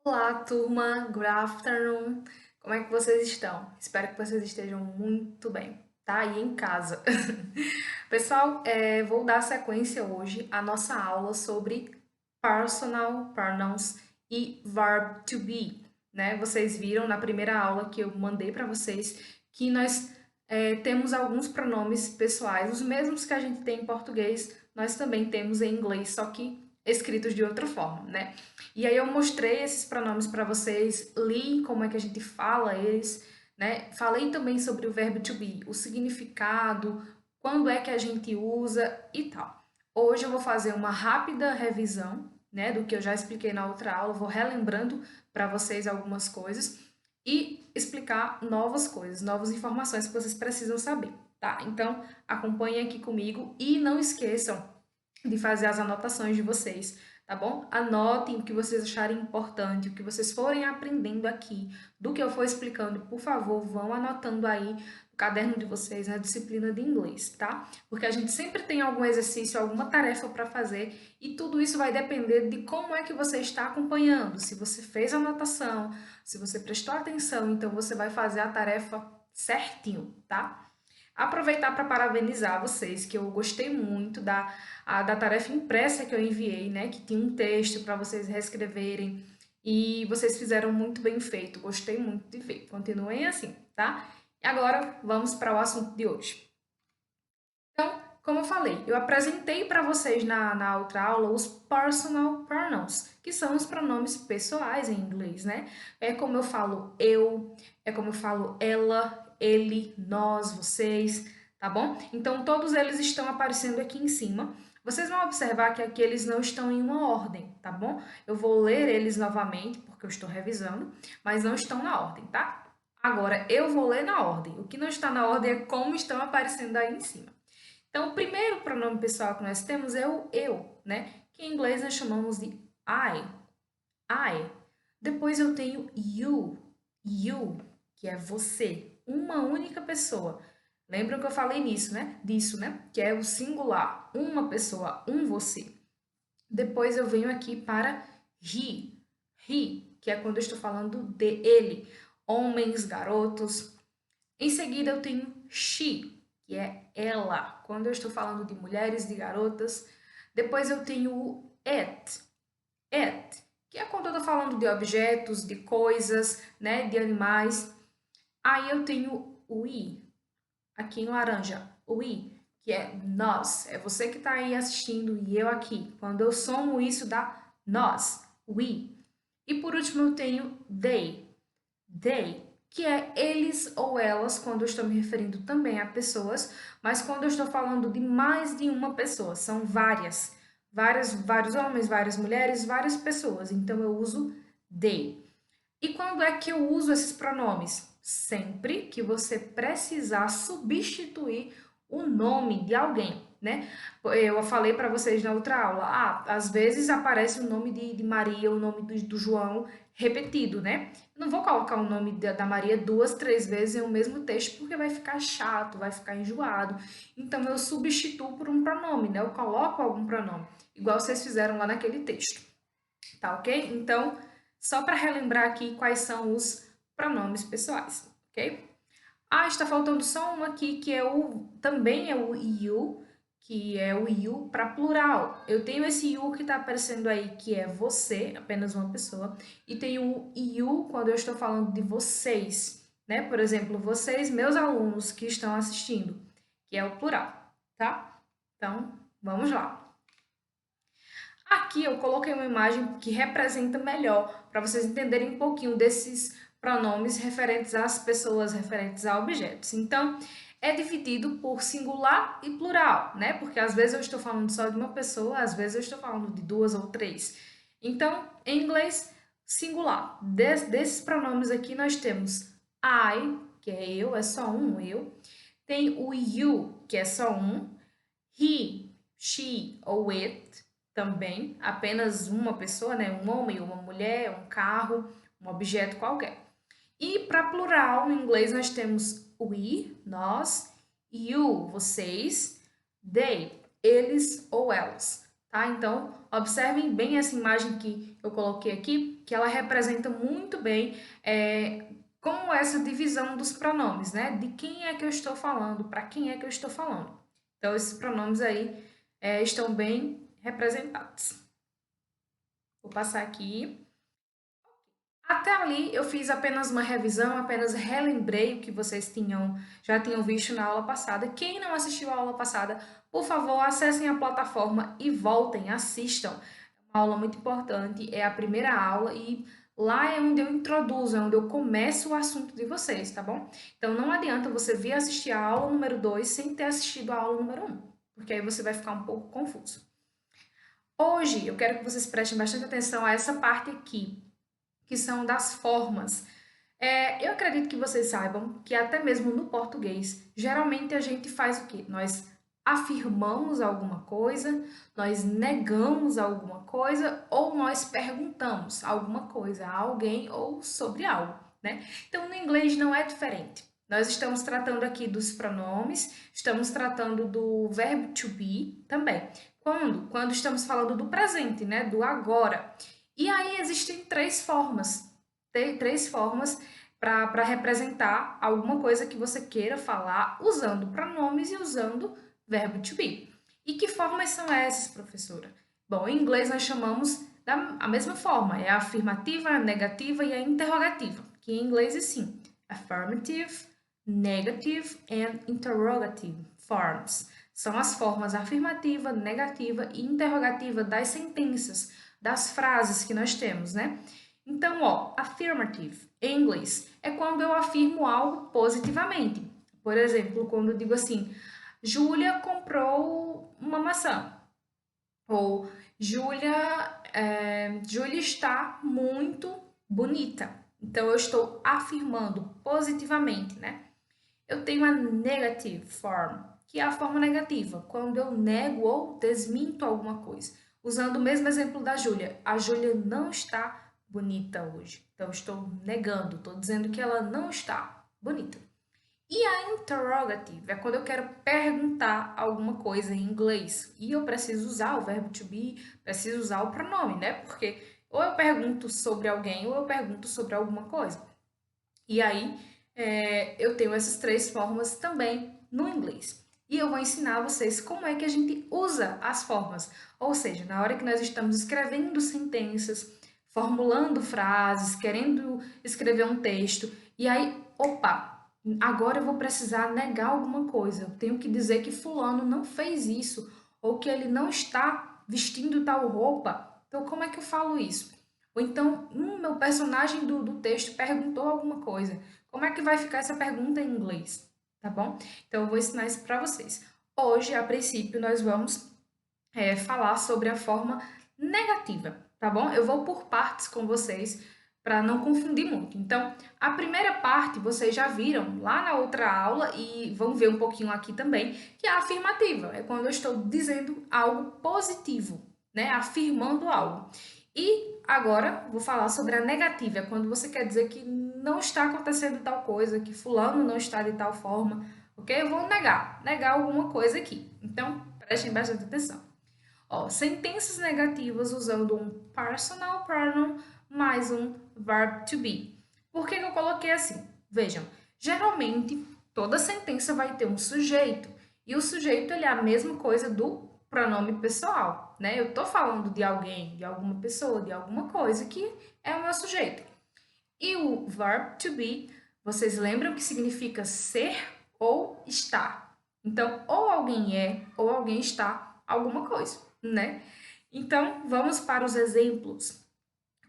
Olá, turma. Good afternoon. Como é que vocês estão? Espero que vocês estejam muito bem, tá? E em casa. Pessoal, vou dar sequência hoje à nossa aula sobre personal pronouns e verb to be, né? Vocês viram na primeira aula que eu mandei para vocês que nós temos alguns pronomes pessoais, os mesmos que a gente tem em português, nós também temos em inglês, só que escritos de outra forma, né? E aí eu mostrei esses pronomes para vocês, li como é que a gente fala eles, né? Falei também sobre o verbo to be, o significado, quando é que a gente usa e tal. Hoje eu vou fazer uma rápida revisão, né, do que eu já expliquei na outra aula, vou relembrando para vocês algumas coisas e explicar novas coisas, novas informações que vocês precisam saber, tá? Então, acompanhem aqui comigo e não esqueçam de fazer as anotações de vocês, tá bom? Anotem o que vocês acharem importante, o que vocês forem aprendendo aqui, do que eu for explicando, por favor, vão anotando aí no caderno de vocês, na disciplina de inglês, tá? Porque a gente sempre tem algum exercício, alguma tarefa para fazer e tudo isso vai depender de como é que você está acompanhando. Se você fez a anotação, se você prestou atenção, então você vai fazer a tarefa certinho, tá? Aproveitar para parabenizar vocês, que eu gostei muito da tarefa impressa que eu enviei, né? Que tinha um texto para vocês reescreverem e vocês fizeram muito bem feito. Gostei muito de ver. Continuem assim, tá? E agora vamos para o assunto de hoje. Então, como eu falei, eu apresentei para vocês na outra aula os personal pronouns, que são os pronomes pessoais em inglês, né? É como eu falo eu, é como eu falo ela, ele, nós, vocês, tá bom? Então, todos eles estão aparecendo aqui em cima. Vocês vão observar que aqui eles não estão em uma ordem, tá bom? Eu vou ler eles novamente, porque eu estou revisando, mas não estão na ordem, tá? Agora, eu vou ler na ordem. O que não está na ordem é como estão aparecendo aí em cima. Então, o primeiro pronome pessoal que nós temos é o eu, né? Que em inglês nós chamamos de I. Depois eu tenho you, que é você, uma única pessoa. Lembram que eu falei nisso, né? Disso, né? Que é o singular, uma pessoa, um você. Depois eu venho aqui para he, que é quando eu estou falando de ele, homens, garotos. Em seguida, eu tenho she, que é ela, quando eu estou falando de mulheres, de garotas. Depois, eu tenho o it, que é quando eu estou falando de objetos, de coisas, né, de animais. Aí eu tenho o we, aqui em laranja, o we, que é nós, é você que está aí assistindo e eu aqui. Quando eu somo isso, dá nós, we. E por último, eu tenho they, que é eles ou elas, quando eu estou me referindo também a pessoas, mas quando eu estou falando de mais de uma pessoa, são vários homens, várias mulheres, várias pessoas, então eu uso they. E quando é que eu uso esses pronomes? Sempre que você precisar substituir o nome de alguém, né? Eu falei para vocês na outra aula, às vezes aparece o nome de Maria, o nome do João repetido, né? Eu não vou colocar o nome da Maria duas, três vezes em um mesmo texto, porque vai ficar chato, vai ficar enjoado. Então eu substituo por um pronome, né? Eu coloco algum pronome, igual vocês fizeram lá naquele texto, tá ok? Então, só para relembrar aqui quais são os pronomes pessoais, ok? Está faltando só um aqui que também é o you, que é o you para plural. Eu tenho esse you que está aparecendo aí, que é você, apenas uma pessoa, e tenho o you quando eu estou falando de vocês, né? Por exemplo, vocês, meus alunos que estão assistindo, que é o plural, tá? Então, vamos lá. Aqui eu coloquei uma imagem que representa melhor, para vocês entenderem um pouquinho desses pronomes referentes às pessoas, referentes a objetos. Então, é dividido por singular e plural, né? Porque às vezes eu estou falando só de uma pessoa, às vezes eu estou falando de duas ou três. Então, em inglês, singular. Desses pronomes aqui nós temos I, que é eu, é só um eu. Tem o you, que é só um. He, she ou it, também, apenas uma pessoa, né? Um homem, uma mulher, um carro, um objeto qualquer. E para plural, no inglês, nós temos we, nós, you, vocês, they, eles ou elas, tá? Então, observem bem essa imagem que eu coloquei aqui. que ela representa muito bem como essa divisão dos pronomes, né? De quem é que eu estou falando, para quem é que eu estou falando. Então, esses pronomes aí estão bem representados. Vou passar aqui. Até ali eu fiz apenas uma revisão, apenas relembrei o que vocês já tinham visto na aula passada. Quem não assistiu a aula passada, por favor, acessem a plataforma e voltem, assistam. É uma aula muito importante, é a primeira aula e lá é onde eu introduzo, é onde eu começo o assunto de vocês, tá bom? Então não adianta você vir assistir a aula número 2 sem ter assistido a aula número 1, porque aí você vai ficar um pouco confuso. Hoje eu quero que vocês prestem bastante atenção a essa parte aqui, que são das formas. Eu acredito que vocês saibam que até mesmo no português, geralmente a gente faz o quê? Nós afirmamos alguma coisa, nós negamos alguma coisa ou nós perguntamos alguma coisa a alguém ou sobre algo, né? Então, no inglês não é diferente. Nós estamos tratando aqui dos pronomes, estamos tratando do verbo to be também. Quando estamos falando do presente, né? Do agora. E aí existem três formas para representar alguma coisa que você queira falar usando pronomes e usando verbo to be. E que formas são essas, professora? Bom, em inglês nós chamamos a mesma forma, é a afirmativa, a negativa e a interrogativa, que em inglês é sim, affirmative, negative and interrogative forms. São as formas afirmativa, negativa e interrogativa das sentenças, das frases que nós temos, né? Então, ó, affirmative em inglês é quando eu afirmo algo positivamente. Por exemplo, quando eu digo assim, Júlia comprou uma maçã. Ou Júlia está muito bonita. Então, eu estou afirmando positivamente, né? Eu tenho a negative form, que é a forma negativa, quando eu nego ou desminto alguma coisa. Usando o mesmo exemplo da Júlia. A Júlia não está bonita hoje. Então, estou negando, estou dizendo que ela não está bonita. E a interrogative é quando eu quero perguntar alguma coisa em inglês. E eu preciso usar o verbo to be, preciso usar o pronome, né? Porque ou eu pergunto sobre alguém ou eu pergunto sobre alguma coisa. E aí, eu tenho essas três formas também no inglês. E eu vou ensinar vocês como é que a gente usa as formas. Ou seja, na hora que nós estamos escrevendo sentenças, formulando frases, querendo escrever um texto, e aí, opa, agora eu vou precisar negar alguma coisa. Eu tenho que dizer que fulano não fez isso, ou que ele não está vestindo tal roupa. Então, como é que eu falo isso? Ou então, meu personagem do texto perguntou alguma coisa. Como é que vai ficar essa pergunta em inglês? Tá bom? Então, eu vou ensinar isso para vocês. Hoje, a princípio, nós vamos falar sobre a forma negativa, tá bom? Eu vou por partes com vocês para não confundir muito. Então, a primeira parte vocês já viram lá na outra aula e vão ver um pouquinho aqui também, que é a afirmativa. É quando eu estou dizendo algo positivo, né? Afirmando algo. E agora vou falar sobre a negativa, é quando você quer dizer que não está acontecendo tal coisa, que fulano não está de tal forma, ok? Eu vou negar alguma coisa aqui. Então, prestem bastante atenção. Ó, sentenças negativas usando um personal pronoun mais um verb to be. Por que eu coloquei assim? Vejam, geralmente toda sentença vai ter um sujeito e o sujeito ele é a mesma coisa do pronome pessoal, né? Eu tô falando de alguém, de alguma pessoa, de alguma coisa que é o meu sujeito. E o verb to be, vocês lembram que significa ser ou estar. Então, ou alguém é ou alguém está alguma coisa, né? Então, vamos para os exemplos.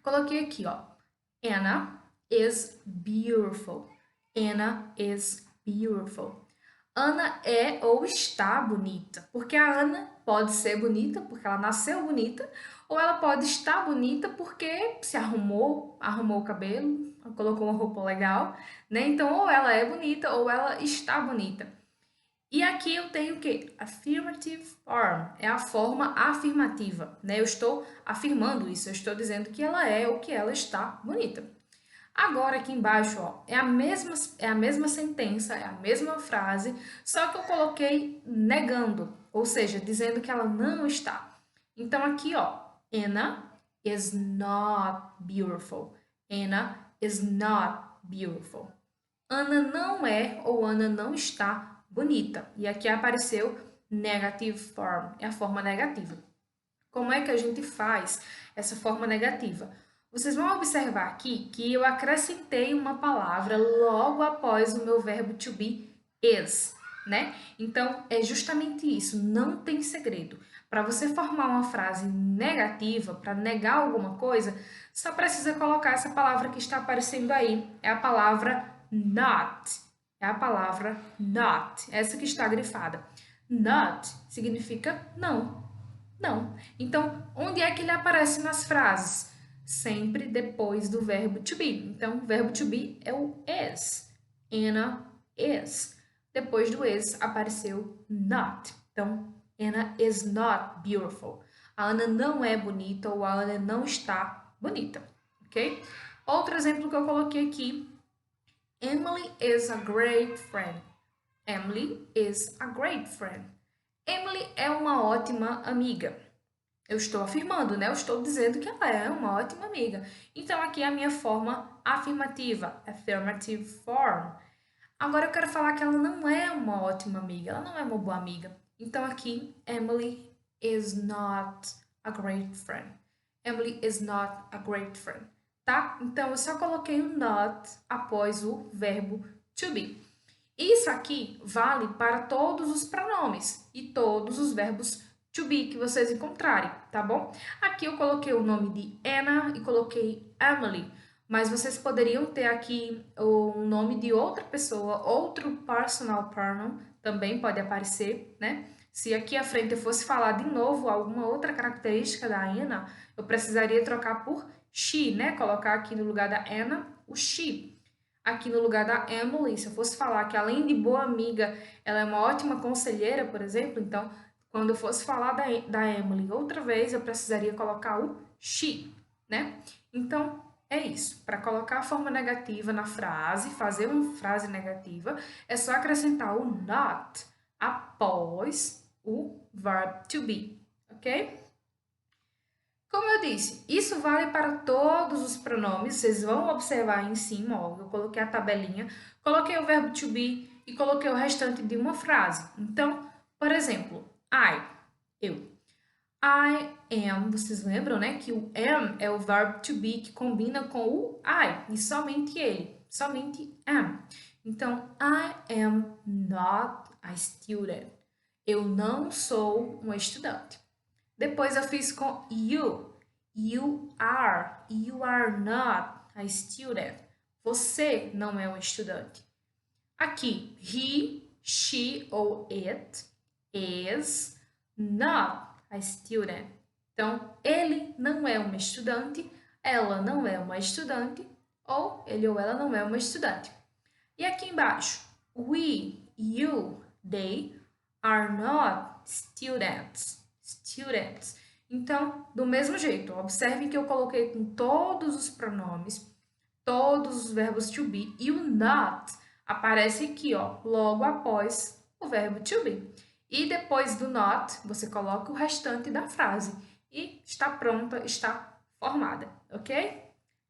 Coloquei aqui, ó. Anna is beautiful. Anna is beautiful. Ana é ou está bonita, porque a Ana pode ser bonita porque ela nasceu bonita, ou ela pode estar bonita porque se arrumou o cabelo, colocou uma roupa legal, né? Então, ou ela é bonita ou ela está bonita. E aqui eu tenho o quê? Affirmative form, é a forma afirmativa, né? Eu estou afirmando isso, eu estou dizendo que ela é ou que ela está bonita. Agora aqui embaixo, ó, é a mesma sentença, é a mesma frase, só que eu coloquei negando, ou seja, dizendo que ela não está. Então aqui, ó, Anna is not beautiful. Anna is not beautiful. Ana não é ou Ana não está bonita. E aqui apareceu negative form, é a forma negativa. Como é que a gente faz essa forma negativa? Vocês vão observar aqui que eu acrescentei uma palavra logo após o meu verbo to be is, né? Então, é justamente isso, não tem segredo. Para você formar uma frase negativa, para negar alguma coisa, só precisa colocar essa palavra que está aparecendo aí. É a palavra not. É a palavra not, essa que está grifada. Not significa não. Não. Então, onde é que ele aparece nas frases? Sempre depois do verbo to be. Então, o verbo to be é o is. Anna is. Depois do is apareceu not. Então, Anna is not beautiful. A Ana não é bonita ou a Ana não está bonita, ok? Outro exemplo que eu coloquei aqui. Emily is a great friend. Emily is a great friend. Emily é uma ótima amiga. Eu estou afirmando, né? Eu estou dizendo que ela é uma ótima amiga. Então, aqui é a minha forma afirmativa, affirmative form. Agora, eu quero falar que ela não é uma ótima amiga, ela não é uma boa amiga. Então, aqui, Emily is not a great friend. Emily is not a great friend, tá? Então, eu só coloquei o not após o verbo to be. Isso aqui vale para todos os pronomes e todos os verbos to be que vocês encontrarem, tá bom? Aqui eu coloquei o nome de Anna e coloquei Emily, mas vocês poderiam ter aqui o nome de outra pessoa, outro personal pronoun também pode aparecer, né? Se aqui à frente eu fosse falar de novo alguma outra característica da Anna, eu precisaria trocar por she, né? Colocar aqui no lugar da Anna o she. Aqui no lugar da Emily, se eu fosse falar que além de boa amiga, ela é uma ótima conselheira, por exemplo, então, quando eu fosse falar da Emily outra vez, eu precisaria colocar o she, né? Então, é isso. Para colocar a forma negativa na frase, fazer uma frase negativa, é só acrescentar o not após o verb to be, ok? Como eu disse, isso vale para todos os pronomes. Vocês vão observar aí em cima, ó, eu coloquei a tabelinha, coloquei o verbo to be e coloquei o restante de uma frase. Então, por exemplo, eu. I am, vocês lembram, né, que o am é o verbo to be que combina com o I, e somente ele, somente am. Então, I am not a student. Eu não sou um estudante. Depois eu fiz com you. You are not a student. Você não é um estudante. Aqui, he, she ou it is not a student. Então, ele não é uma estudante, ela não é uma estudante, ou ele ou ela não é uma estudante. E aqui embaixo, we, you, they are not students. Então, do mesmo jeito, observe que eu coloquei com todos os pronomes, todos os verbos to be e o not aparece aqui, ó, logo após o verbo to be. E depois do not, você coloca o restante da frase e está pronta, está formada, ok?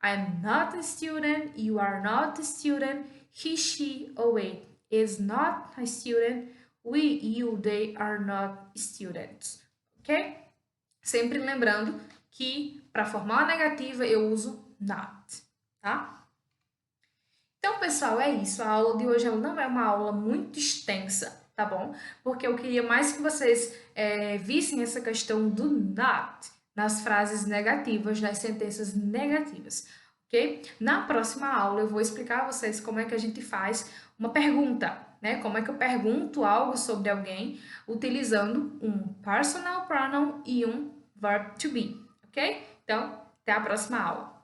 I am not a student, you are not a student, he, she, or it is not a student, we, you, they are not students. Ok? Sempre lembrando que para formar a negativa eu uso not, tá? Então, pessoal, é isso. A aula de hoje ela não é uma aula muito extensa, tá bom? Porque eu queria mais que vocês vissem essa questão do not nas frases negativas, nas sentenças negativas, ok? Na próxima aula eu vou explicar a vocês como é que a gente faz uma pergunta, né? Como é que eu pergunto algo sobre alguém utilizando um personal pronoun e um verb to be, ok? Então, até a próxima aula.